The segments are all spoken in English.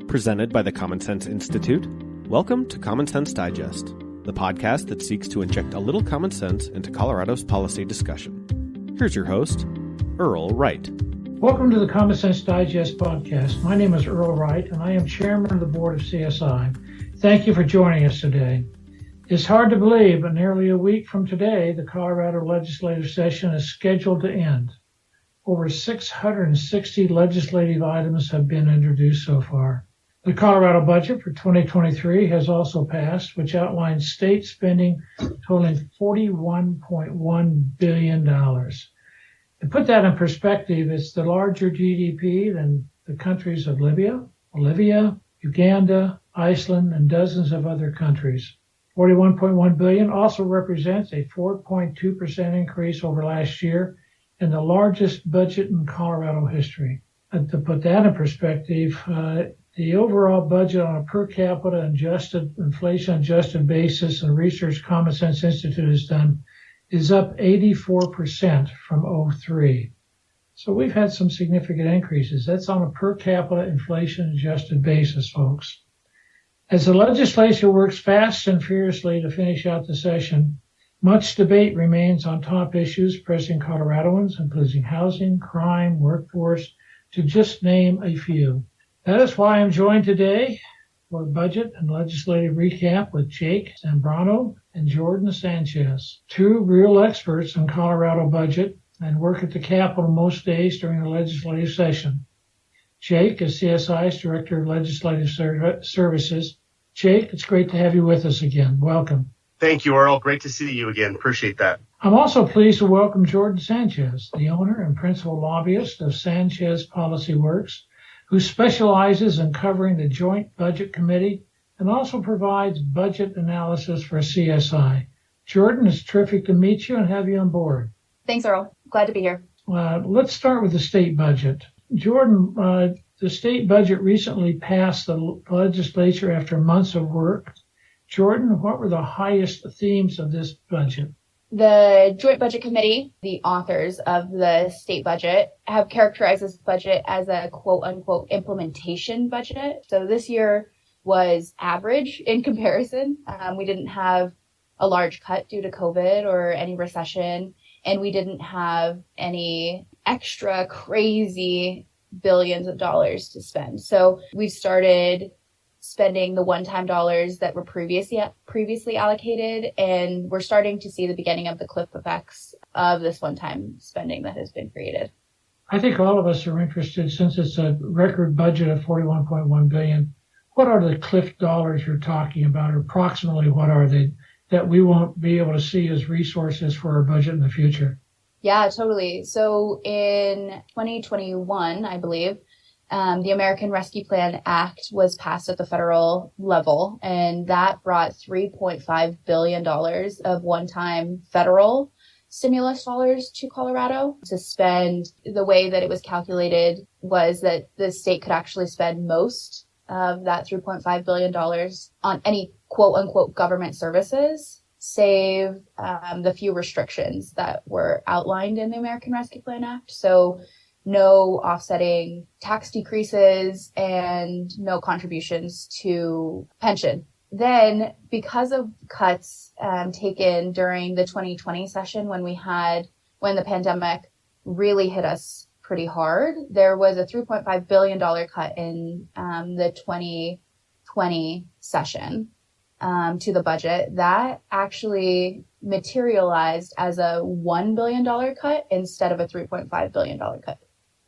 Presented by the Common Sense Institute, welcome to Common Sense Digest, the podcast that seeks to inject a little common sense into Colorado's policy discussion. Here's your host, Earl Wright. Welcome to the Common Sense Digest podcast. My name is Earl Wright, and I am Chairman of the Board of CSI. Thank you for joining us today. It's hard to believe, but nearly a week from today, the Colorado legislative session is scheduled to end. Over 660 legislative items have been introduced so far. The Colorado budget for 2023 has also passed, which outlines state spending totaling $41.1 billion. To put that in perspective, it's the larger GDP than the countries of Libya, Bolivia, Uganda, Iceland, and dozens of other countries. $41.1 billion also represents a 4.2% increase over last year and the largest budget in Colorado history. And to put that in perspective, the overall budget on a per capita inflation-adjusted basis and research Common Sense Institute has done is up 84% from 2003. So we've had some significant increases. That's on a per capita inflation-adjusted basis, folks. As the legislature works fast and furiously to finish out the session, much debate remains on top issues pressing Coloradoans, including housing, crime, workforce, to just name a few. That is why I'm joined today for a budget and legislative recap with Jake Zambrano and Jordan Sanchez, two real experts in Colorado budget and work at the Capitol most days during the legislative session. Jake is CSI's Director of Legislative Services. Jake, it's great to have you with us again. Welcome. Thank you, Earl. Great to see you again. Appreciate that. I'm also pleased to welcome Jordan Sanchez, the Owner and Principal Lobbyist of Sanchez Policy Works, who specializes in covering the Joint Budget Committee and also provides budget analysis for CSI. Jordan, it's terrific to meet you and have you on board. Thanks, Earl. Glad to be here. Let's start with the state budget. Jordan, the state budget recently passed the legislature after months of work. Jordan, what were the highest themes of this budget? The Joint Budget Committee, the authors of the state budget, have characterized this budget as a quote-unquote implementation budget. So this year was average in comparison. We didn't have a large cut due to COVID or any recession, and we didn't have any extra crazy billions of dollars to spend. So we started spending the one-time dollars that were previously allocated, and we're starting to see the beginning of the cliff effects of this one-time spending that has been created. I think all of us are interested, since it's a record budget of $41.1 billion, what are the cliff dollars you're talking about, or approximately what are they that we won't be able to see as resources for our budget in the future? Yeah, totally. So in 2021, I believe, the American Rescue Plan Act was passed at the federal level, and that brought $3.5 billion of one-time federal stimulus dollars to Colorado to spend. The way that it was calculated was that the state could actually spend most of that $3.5 billion on any quote-unquote government services, save the few restrictions that were outlined in the American Rescue Plan Act. So no offsetting tax decreases and no contributions to pension. Then, because of cuts taken during the 2020 session when the pandemic really hit us pretty hard, there was a $3.5 billion cut in the 2020 session to the budget. That actually materialized as a $1 billion cut instead of a $3.5 billion cut.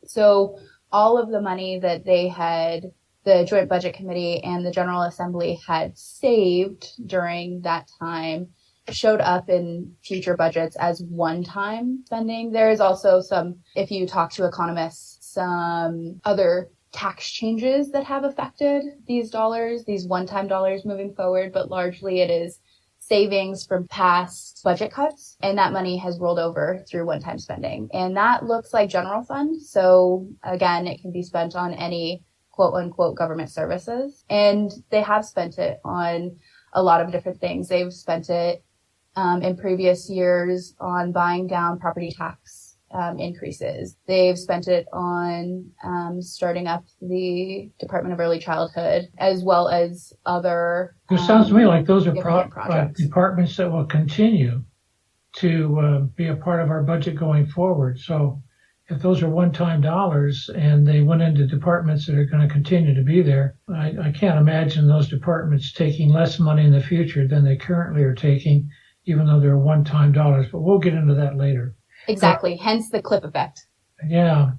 So all of the money that the Joint Budget Committee and the General Assembly had saved during that time showed up in future budgets as one-time spending. There is also if you talk to economists, some other tax changes that have affected these one-time dollars moving forward, but largely it is savings from past budget cuts, and that money has rolled over through one-time spending. And that looks like general fund. So again, it can be spent on any quote-unquote government services. And they have spent it on a lot of different things. They've spent it in previous years on buying down property tax increases. They've spent it on starting up the Department of Early Childhood, as well as other. It sounds to me like those are projects. departments that will continue to be a part of our budget going forward. So if those are one-time dollars and they went into departments that are going to continue to be there, I can't imagine those departments taking less money in the future than they currently are taking, even though they're one-time dollars. But we'll get into that later. Exactly. Hence the clip effect. Yeah.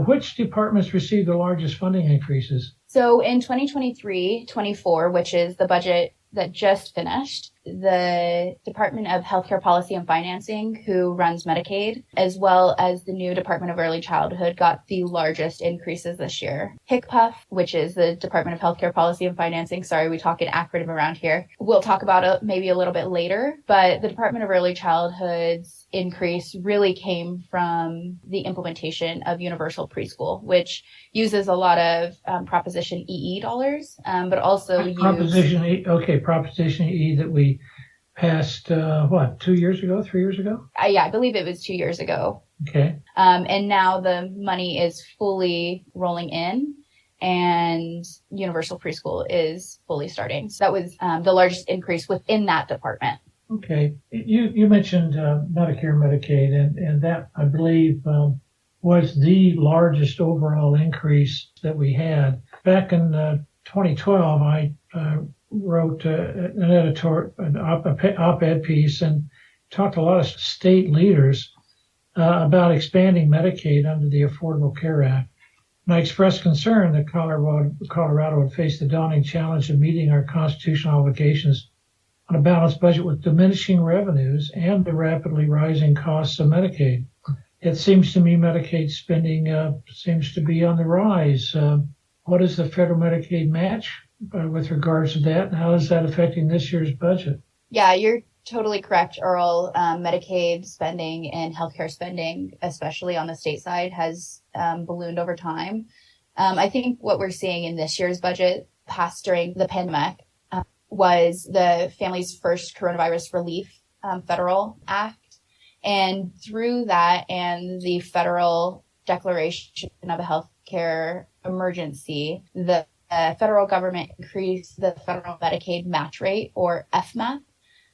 Which departments received the largest funding increases? So in 2023-24, which is the budget that just finished, the Department of Healthcare Policy and Financing, who runs Medicaid, as well as the new Department of Early Childhood, got the largest increases this year. HCPF, which is the Department of Healthcare Policy and Financing, sorry, we talk an acronym around here. We'll talk about it maybe a little bit later, but the Department of Early Childhood's increase really came from the implementation of universal preschool, which uses a lot of Proposition EE dollars, but also Proposition E that we passed, 2 years ago, 3 years ago? Yeah, I believe it was 2 years ago. Okay. And now the money is fully rolling in and universal preschool is fully starting. So that was the largest increase within that department. Okay. You mentioned Medicare, Medicaid, and that, I believe, was the largest overall increase that we had. Back in 2012, I wrote an op-ed piece and talked to a lot of state leaders about expanding Medicaid under the Affordable Care Act. And I expressed concern that Colorado would face the daunting challenge of meeting our constitutional obligations on a balanced budget with diminishing revenues and the rapidly rising costs of Medicaid. It seems to me Medicaid spending seems to be on the rise. What is the federal Medicaid match with regards to that, and how is that affecting this year's budget? Yeah, you're totally correct, Earl. Medicaid spending and healthcare spending, especially on the state side, has ballooned over time. I think what we're seeing in this year's budget, passed during the pandemic, was the Families First Coronavirus Relief Federal Act. And through that and the federal declaration of a healthcare emergency, the federal government increased the federal Medicaid match rate, or FMAP,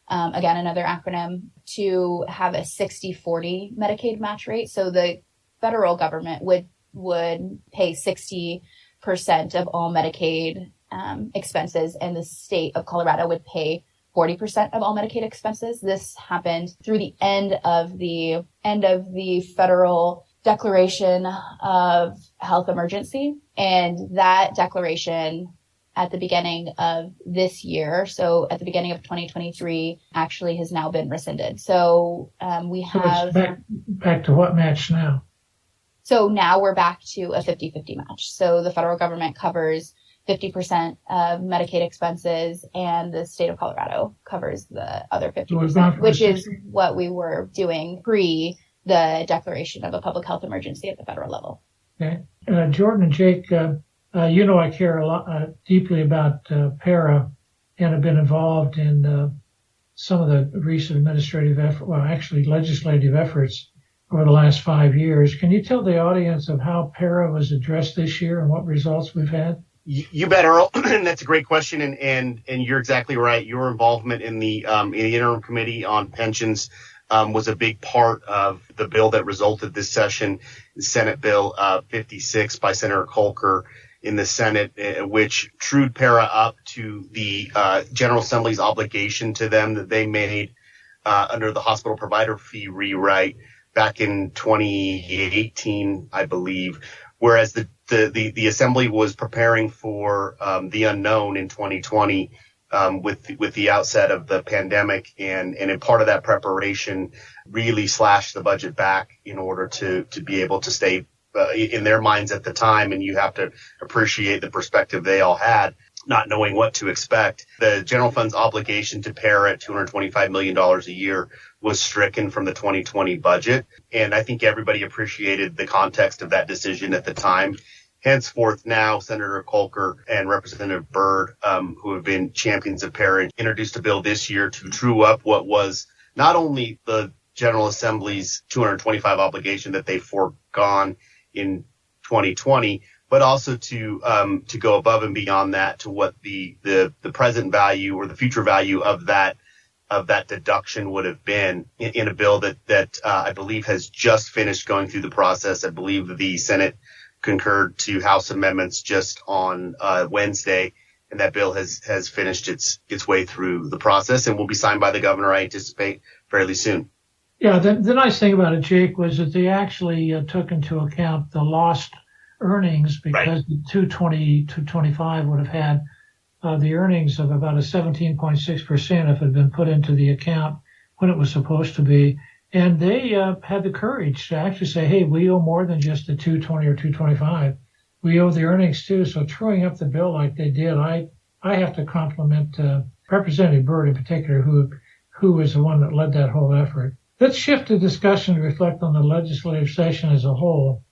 again, another acronym, to have a 60-40 Medicaid match rate. So the federal government would pay 60% of all Medicaid expenses, and the state of Colorado would pay 40% of all Medicaid expenses. This happened through the end of the federal declaration of health emergency. And that declaration at the beginning of this year, so at the beginning of 2023, actually has now been rescinded. So we have... So back to what match now? So now we're back to a 50-50 match. So the federal government covers 50% of Medicaid expenses, and the state of Colorado covers the other 50%, which is what we were doing pre the declaration of a public health emergency at the federal level. Okay. Jordan and Jake, I care a lot deeply about PARA and have been involved in some of the recent legislative efforts over the last 5 years. Can you tell the audience of how PARA was addressed this year and what results we've had? You bet, Earl. That's a great question, and you're exactly right. Your involvement in the interim committee on pensions was a big part of the bill that resulted this session, Senate Bill 56 by Senator Kolker in the Senate, which trued PARA up to the General Assembly's obligation to them that they made under the hospital provider fee rewrite back in 2018, I believe, whereas the Assembly was preparing for the unknown in 2020 with the outset of the pandemic, and in part of that preparation really slashed the budget back in order to be able to stay in their minds at the time. And you have to appreciate the perspective they all had, not knowing what to expect. The general fund's obligation to PARA at $225 million a year was stricken from the 2020 budget. And I think everybody appreciated the context of that decision at the time. Henceforth, now Senator Kolker and Representative Byrd, who have been champions of PARA, introduced a bill this year to true up what was not only the General Assembly's 225 obligation that they've foregone in 2020, but also to go above and beyond that to what the present value or the future value of that deduction would have been in a bill that I believe has just finished going through the process. I believe the Senate concurred to House amendments just on Wednesday, and that bill has finished its way through the process and will be signed by the governor, I anticipate, fairly soon. Yeah, the nice thing about it, Jake, was that they actually took into account the lost earnings, because the 225 would have had the earnings of about a 17.6% if it had been put into the account when it was supposed to be. And they had the courage to actually say, hey, we owe more than just the 220 or 225. We owe the earnings too. So truing up the bill like they did, I have to compliment Representative Byrd in particular, who was the one that led that whole effort. Let's shift the discussion to reflect on the legislative session as a whole.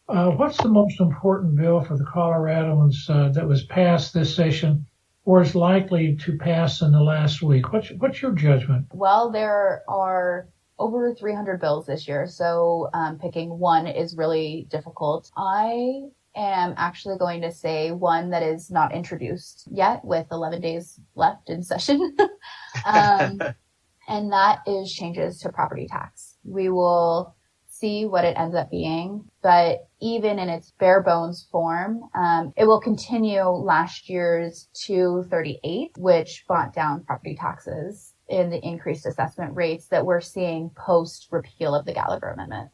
What's the most important bill for the Coloradans that was passed this session or is likely to pass in the last week? What's your judgment? Well, there are over 300 bills this year, so picking one is really difficult. I am actually going to say one that is not introduced yet, with 11 days left in session. And that is changes to property tax. We will see what it ends up being, but even in its bare bones form, it will continue last year's 238, which brought down property taxes in the increased assessment rates that we're seeing post repeal of the Gallagher Amendment.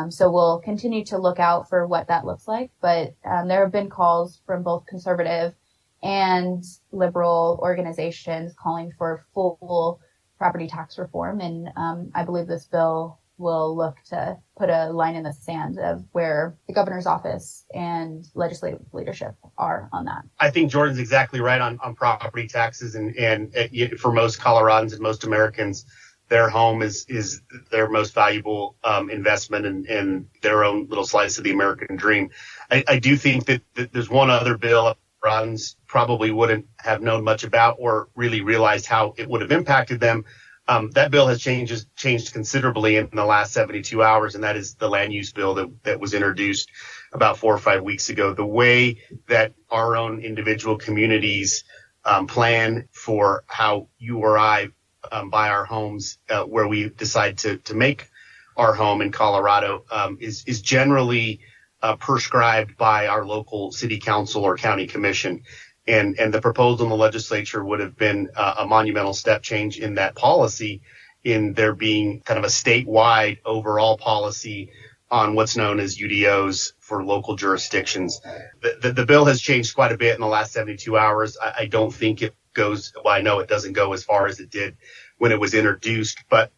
So we'll continue to look out for what that looks like, but there have been calls from both conservative and liberal organizations calling for full property tax reform, and I believe this bill will look to put a line in the sand of where the governor's office and legislative leadership are on that. I think Jordan's exactly right on property taxes, and for most Coloradans and most Americans, their home is their most valuable investment and their own little slice of the American dream. I do think that there's one other bill Coloradans probably wouldn't have known much about or really realized how it would have impacted them. That bill has changed considerably in the last 72 hours, and that is the land use bill that was introduced about 4 or 5 weeks ago. The way that our own individual communities plan for how you or I buy our homes, where we decide to make our home in Colorado, is generally prescribed by our local city council or county commission. And the proposal in the legislature would have been a monumental step change in that policy, in there being kind of a statewide overall policy on what's known as UDOs for local jurisdictions. The bill has changed quite a bit in the last 72 hours. I don't think it goes, well, I know it doesn't go as far as it did when it was introduced, but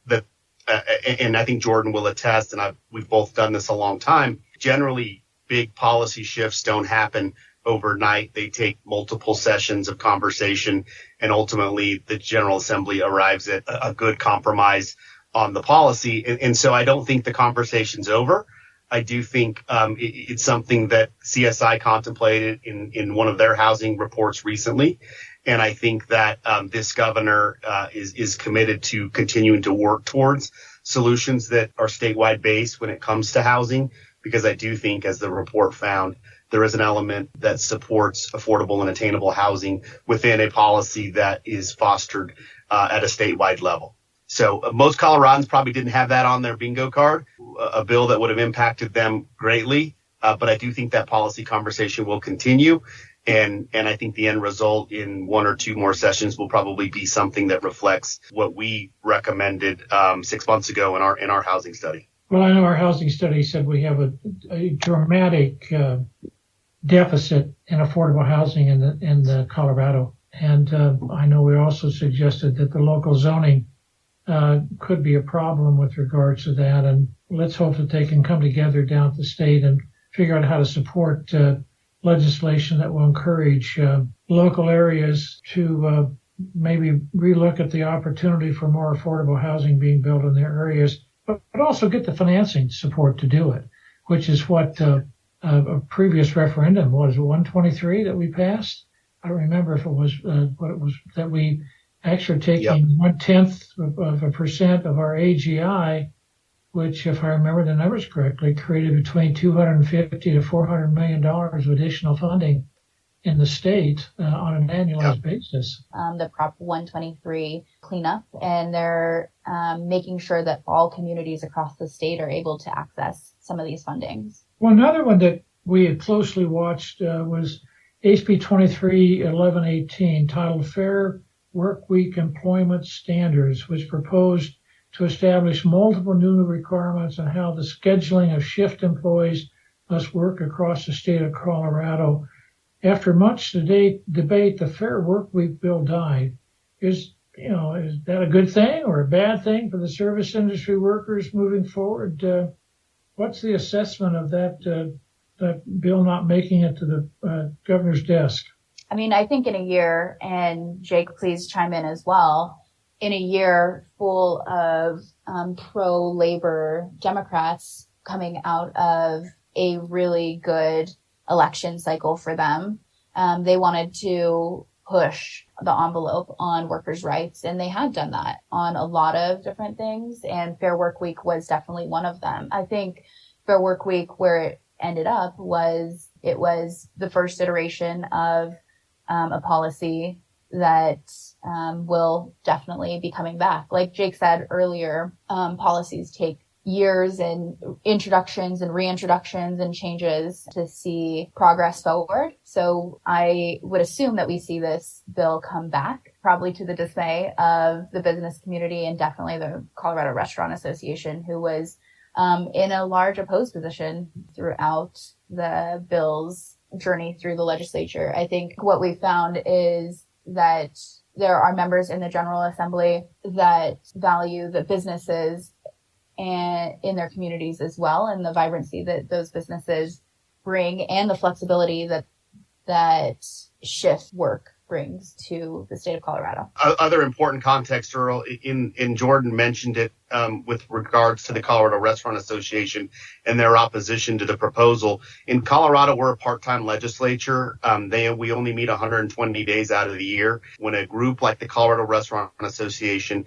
and I think Jordan will attest, and we've both done this a long time. Generally, big policy shifts don't happen overnight. They take multiple sessions of conversation, and ultimately the General Assembly arrives at a good compromise on the policy. And so I don't think the conversation's over. I do think it's something that CSI contemplated in one of their housing reports recently. And I think that this governor is committed to continuing to work towards solutions that are statewide based when it comes to housing, because I do think, as the report found, there is an element that supports affordable and attainable housing within a policy that is fostered at a statewide level. So most Coloradans probably didn't have that on their bingo card, a bill that would have impacted them greatly. But I do think that policy conversation will continue. And I think the end result in 1 or 2 more sessions will probably be something that reflects what we recommended 6 months ago in our housing study. Well, I know our housing study said we have a dramatic deficit in affordable housing in the Colorado. And I know we also suggested that the local zoning could be a problem with regards to that. And let's hope that they can come together down at the state and figure out how to support legislation that will encourage local areas to maybe relook at the opportunity for more affordable housing being built in their areas, but also get the financing support to do it, which is what a previous referendum was, 123 that we passed. I don't remember if it was what it was that we actually taking 0.1% of our AGI, which, if I remember the numbers correctly, created between $250 to $400 million of additional funding in the state on an annualized basis. The Prop 123 cleanup, and they're making sure that all communities across the state are able to access some of these fundings. Well, another one that we had closely watched was HB 231118, titled Fair Workweek Employment Standards, which proposed to establish multiple new requirements on how the scheduling of shift employees must work across the state of Colorado. After much debate, the Fair Workweek bill died. Is that a good thing or a bad thing for the service industry workers moving forward? What's the assessment of that bill not making it to the governor's desk? I mean, I think in a year, and Jake, please chime in as well, in a year full of pro-labor Democrats coming out of a really good election cycle for them, they wanted to push the envelope on workers' rights, and they had done that on a lot of different things, and Fair Work Week was definitely one of them. I think Fair Work Week, where it ended up, was the first iteration of a policy that will definitely be coming back. Like Jake said earlier, policies take years and introductions and reintroductions and changes to see progress forward. So I would assume that we see this bill come back, probably to the dismay of the business community and definitely the Colorado Restaurant Association, who was in a large opposed position throughout the bill's journey through the legislature. I think what we found is that there are members in the General Assembly that value the businesses and in their communities as well, and the vibrancy that those businesses bring and the flexibility that shift work brings to the state of Colorado. Other important context, Earl, in Jordan mentioned it with regards to the Colorado Restaurant Association and their opposition to the proposal. In Colorado, we're a part-time legislature. We only meet 120 days out of the year. When a group like the Colorado Restaurant Association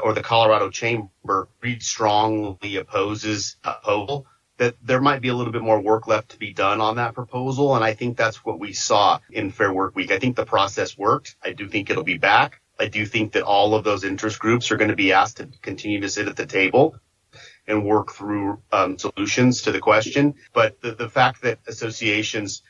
or the Colorado Chamber strongly opposes a proposal, that there might be a little bit more work left to be done on that proposal. And I think that's what we saw in Fair Work Week. I think the process worked. I do think it'll be back. I do think that all of those interest groups are going to be asked to continue to sit at the table and work through solutions to the question. But the fact that associations,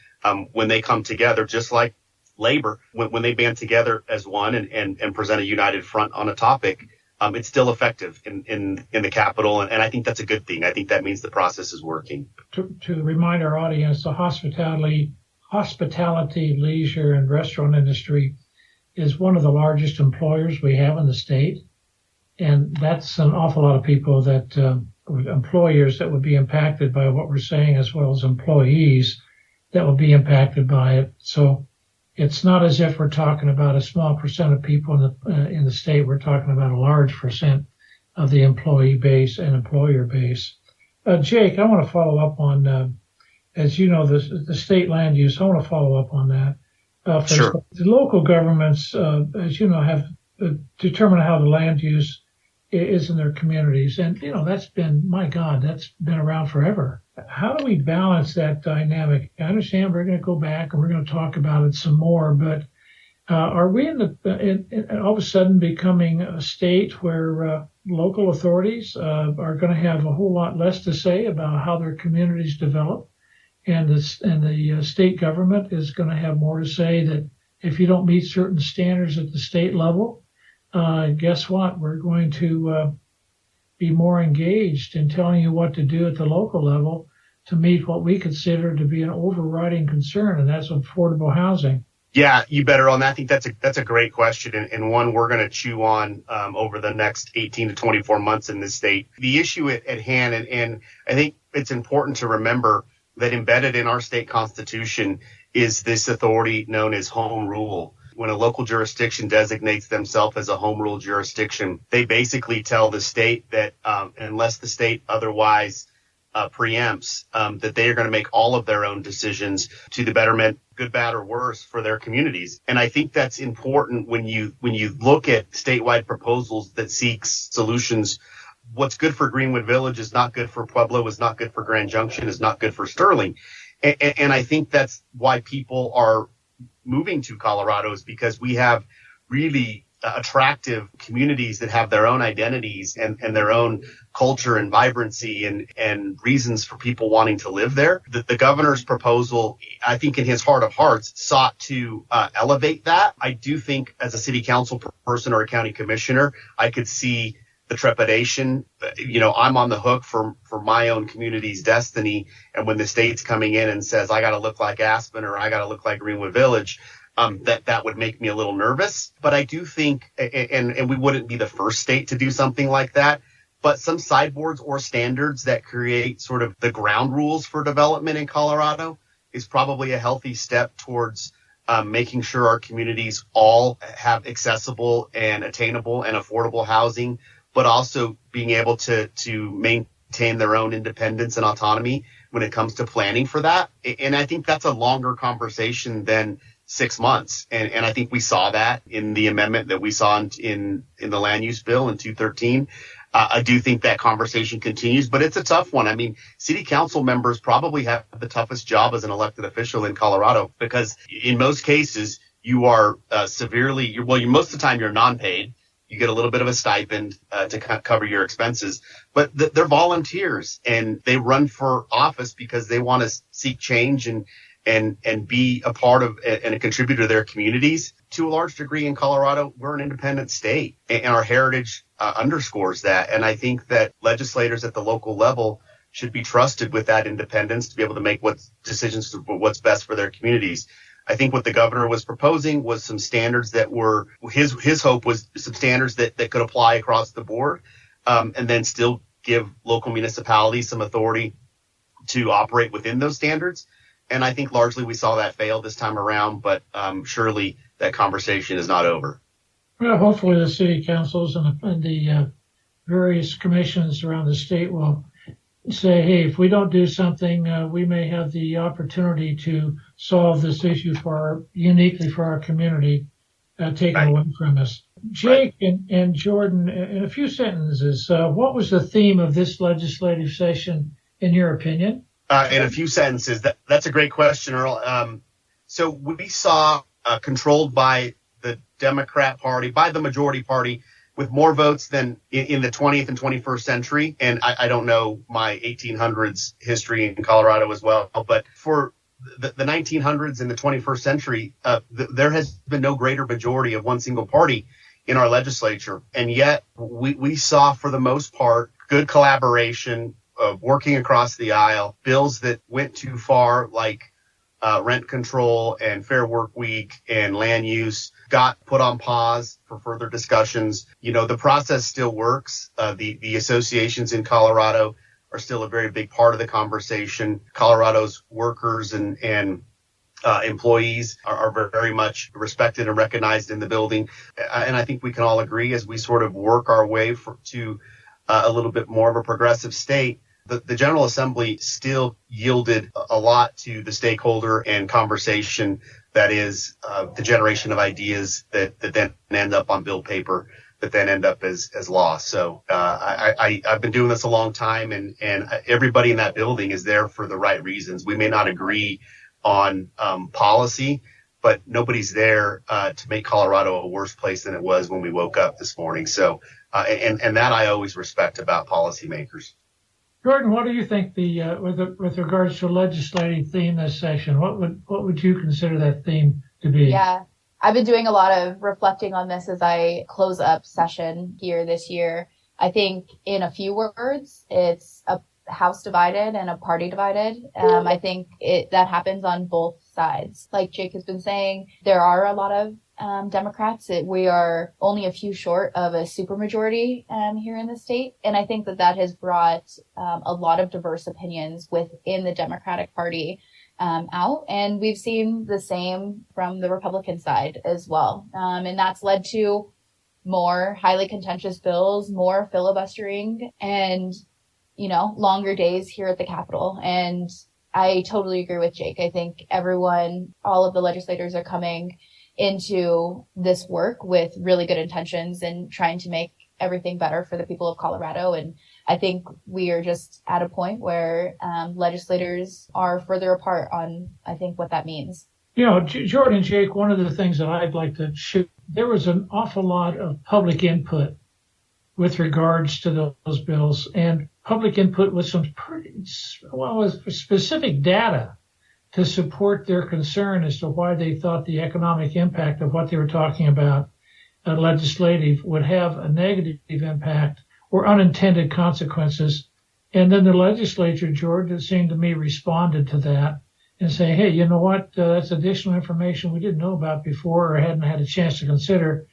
when they come together, just like labor, when they band together as one and present a united front on a topic, it's still effective in the Capitol, and I think that's a good thing. I think that means the process is working. To remind our audience, the hospitality, leisure, and restaurant industry is one of the largest employers we have in the state, and that's an awful lot of people that employers that would be impacted by what we're saying, as well as employees that will be impacted by it. So it's not as if we're talking about a small percent of people in the state. We're talking about a large percent of the employee base and employer base. Jake, I want to follow up on, as you know, the state land use. I want to follow up on that. Sure. The local governments, as you know, have determined how the land use is in their communities. And, that's been around forever. How do we balance that dynamic? I understand we're going to go back and we're going to talk about it some more, but are we all of a sudden becoming a state where local authorities are going to have a whole lot less to say about how their communities develop, and the state government is going to have more to say that if you don't meet certain standards at the state level, guess what? We're going to be more engaged in telling you what to do at the local level to meet what we consider to be an overriding concern, and that's affordable housing. Yeah, you bet, Earl. And I think that's a great question, and one we're going to chew on over the next 18 to 24 months in this state. The issue at hand, and I think it's important to remember that embedded in our state constitution is this authority known as home rule. When a local jurisdiction designates themselves as a home rule jurisdiction, they basically tell the state that unless the state otherwise preempts that they are going to make all of their own decisions to the betterment, good, bad, or worse, for their communities. And I think that's important when you look at statewide proposals that seeks solutions. What's good for Greenwood Village is not good for Pueblo, is not good for Grand Junction, is not good for Sterling. And I think that's why people are moving to Colorado, is because we have really attractive communities that have their own identities and their own culture and vibrancy and reasons for people wanting to live there. The governor's proposal, I think in his heart of hearts, sought to elevate that. I do think as a city council person or a county commissioner, I could see the trepidation. I'm on the hook for my own community's destiny. And when the state's coming in and says, I got to look like Aspen or I got to look like Greenwood Village, that would make me a little nervous. But I do think, and we wouldn't be the first state to do something like that, but some sideboards or standards that create sort of the ground rules for development in Colorado is probably a healthy step towards making sure our communities all have accessible and attainable and affordable housing, but also being able to maintain their own independence and autonomy when it comes to planning for that. And I think that's a longer conversation than 6 months. And I think we saw that in the amendment that we saw in the land use bill in 213. I do think that conversation continues, but it's a tough one. I mean, city council members probably have the toughest job as an elected official in Colorado, because in most cases you are most of the time you're non-paid. You get a little bit of a stipend to cover your expenses, but they're volunteers and they run for office because they want to seek change and be a part of and a contributor to their communities. To a large degree in Colorado, we're an independent state, and our heritage underscores that. And I think that legislators at the local level should be trusted with that independence to be able to make decisions for what's best for their communities. I think what the governor was proposing was some standards that were his hope was some standards that could apply across the board, and then still give local municipalities some authority to operate within those standards. And I think largely we saw that fail this time around, but surely that conversation is not over. Well, hopefully the city councils and the various commissions around the state will say, hey, if we don't do something, we may have the opportunity to solve this issue uniquely for our community, taken away from us. Jake and Jordan, in a few sentences, what was the theme of this legislative session, in your opinion? In a few sentences, that's a great question, Earl. So we saw controlled by the Democrat Party, by the majority party, with more votes than in the 20th and 21st century. And I don't know my 1800s history in Colorado as well, but for the 1900s and the 21st century, there has been no greater majority of one single party in our legislature. And yet we saw, for the most part, good collaboration, working across the aisle, bills that went too far, like rent control and Fair Work Week and land use, got put on pause for further discussions. The process still works. The associations in Colorado are still a very big part of the conversation. Colorado's workers and employees are very much respected and recognized in the building. And I think we can all agree, as we sort of work our way to a little bit more of a progressive state, the General Assembly still yielded a lot to the stakeholder and conversation that is the generation of ideas that then end up on bill paper, that then end up as law. So I've been doing this a long time, and everybody in that building is there for the right reasons. We may not agree on policy, but nobody's there to make Colorado a worse place than it was when we woke up this morning. So and that I always respect about policymakers. Jordan, what do you think with regards to legislative theme this session? What would you consider that theme to be? Yeah, I've been doing a lot of reflecting on this as I close up session here this year. I think in a few words, it's a house divided and a party divided. I think that happens on both sides. Like Jake has been saying, there are a lot of Democrats. We are only a few short of a supermajority here in the state. And I think that has brought a lot of diverse opinions within the Democratic Party out. And we've seen the same from the Republican side as well. And that's led to more highly contentious bills, more filibustering. And longer days here at the Capitol. And I totally agree with Jake. I think all of the legislators are coming into this work with really good intentions and trying to make everything better for the people of Colorado. And I think we are just at a point where legislators are further apart on, I think, what that means. Jordan and Jake, one of the things that I'd like to shoot, there was an awful lot of public input with regards to those bills, and public input with some with specific data to support their concern as to why they thought the economic impact of what they were talking about, legislative, would have a negative impact or unintended consequences. And then the legislature, George, it seemed to me, responded to that and say, hey, you know what, that's additional information we didn't know about before or hadn't had a chance to consider.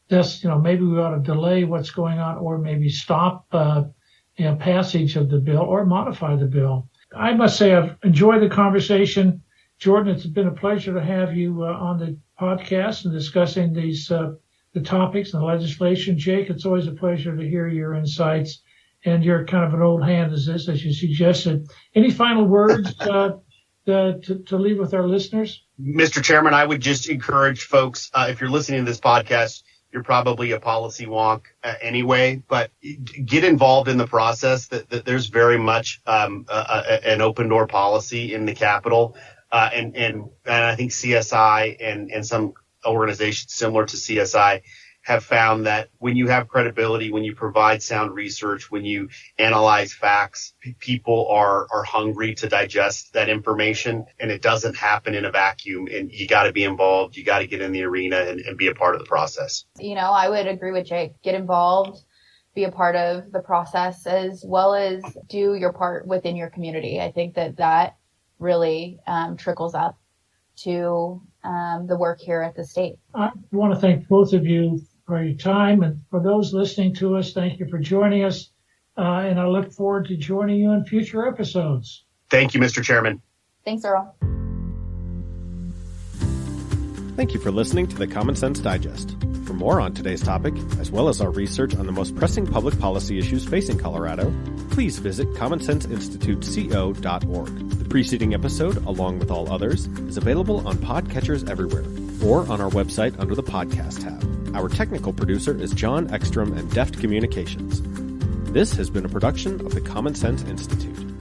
That's, maybe we ought to delay what's going on or maybe stop passage of the bill or modify the bill. I must say I've enjoyed the conversation. Jordan, it's been a pleasure to have you on the podcast and discussing these the topics and the legislation. Jake, it's always a pleasure to hear your insights, and you're kind of an old hand as you suggested. Any final words to leave with our listeners? Mr. Chairman, I would just encourage folks, if you're listening to this podcast, you're probably a policy wonk anyway, but get involved in the process. That there's very much an open door policy in the Capitol, and I think CSI and some organizations similar to CSI have found that when you have credibility, when you provide sound research, when you analyze facts, people are hungry to digest that information, and it doesn't happen in a vacuum. And you got to be involved. You got to get in the arena and be a part of the process. I would agree with Jake. Get involved, be a part of the process, as well as do your part within your community. I think that really trickles up to the work here at the state. I want to thank both of you for your time, and for those listening to us, thank you for joining us, and I look forward to joining you in future episodes. Thank you, Mr. Chairman. Thanks, Earl. Thank you for listening to the Common Sense Digest. For more on today's topic, as well as our research on the most pressing public policy issues facing Colorado, please visit commonsenseinstituteco.org. The preceding episode, along with all others, is available on podcatchers everywhere, or on our website under the podcast tab. Our technical producer is John Ekstrom and Deft Communications. This has been a production of the Common Sense Institute.